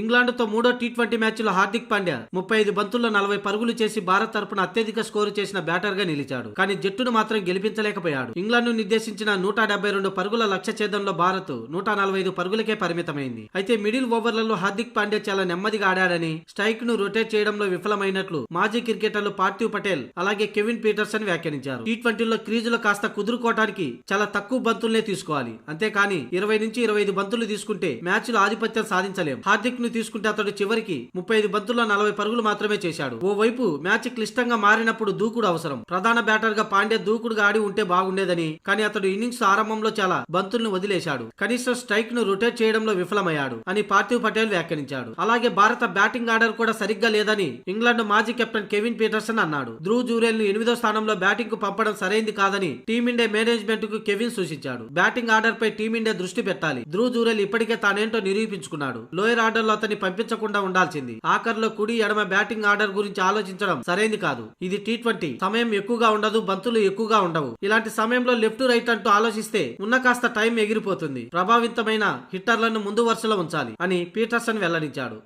ఇంగ్లాండ్తో మూడో టీ20 మ్యాచ్లో హార్దిక్ పాండ్యా 35 బంతుల్లో 40 పరుగులు చేసి భారత్ తరపున అత్యధిక స్కోరు చేసిన బ్యాటర్ గా నిలిచాడు. కానీ జట్టును మాత్రం గెలిపించలేకపోయాడు. ఇంగ్లాండ్ ను నిర్దేశించిన 172 పరుగుల లక్ష్య ఛేదంలో భారత్ 145 పరుగులకే పరిమితమైంది. అయితే మిడిల్ ఓవర్లలో హార్దిక్ పాండ్యా చాలా నెమ్మదిగా ఆడాడని, స్ట్రైక్ ను రొటేట్ చేయడంలో విఫలమైనట్లు మాజీ క్రికెటర్లు పార్థివ్ పటేల్ అలాగే కెవిన్ పీటర్సన్ వ్యాఖ్యానించారు. టీ20లో క్రీజులో కాస్త కుదురుకోవడానికి చాలా తక్కువ బంతుల్నే తీసుకోవాలి, అంతేకాని 20 నుంచి 25 బంతులు తీసుకుంటే మ్యాచ్ లో ఆధిపత్యం సాధించలేం. హార్దిక్ ను తీసుకుంటే అతడు చివరికి 35 బంతుల్లో 40 పరుగులు మాత్రమే చేశాడు. ఓవైపు మ్యాచ్ క్లిష్టంగా మారినప్పుడు దూకుడు అవసరం. ప్రధాన బ్యాటర్ గా పాండ్యా దూకుడుగా ఆడి ఉంటే బాగుండేదని, కానీ అతడు ఇన్నింగ్స్ ఆరంభంలో చాలా బంతుల్ని వదిలేశాడు. కనీసం స్ట్రైక్ ను రొటేట్ చేయడంలో విఫలమయ్యాడు అని పార్థివ్ పటేల్ వ్యాఖ్యానించాడు. అలాగే భారత బ్యాటింగ్ ఆర్డర్ కూడా సరిగ్గా లేదని ఇంగ్లాండ్ మాజీ కెప్టెన్ కెవిన్ పీటర్సన్ అన్నాడు. ధ్రువ్ జురేల్ ను 8వ స్థానంలో బ్యాటింగ్ కు పంపడం సరైంది కాదని టీమిండియా మేనేజ్మెంట్ కు కెవిన్ సూచించాడు. బ్యాటింగ్ ఆర్డర్ పై టీమిండియా దృష్టి పెట్టాలి. ధ్రువ్ జురేల్ ఇప్పటికే తానేంటో నిరూపించుకున్నాడు. లోయర్ ఆర్డర్ లో అతన్ని పంపించకుండా ఉండాల్సింది. ఆఖర్లో కుడి ఎడమ బ్యాటింగ్ ఆర్డర్ గురించి ఆలోచించడం సరైంది కాదు. ఇది టీ20, సమయం ఎక్కువగా ఉండదు, బంతులు ఎక్కువగా ఉండవు. ఇలాంటి సమయంలో లెఫ్ట్ రైట్ అంటూ ఆలోచిస్తే ఉన్న కాస్త టైం ఎగిరిపోతుంది. ప్రభావితమైన హిట్టర్లను ముందు వరుసలో ఉంచాలి అని పీటర్సన్ వెల్లడించాడు.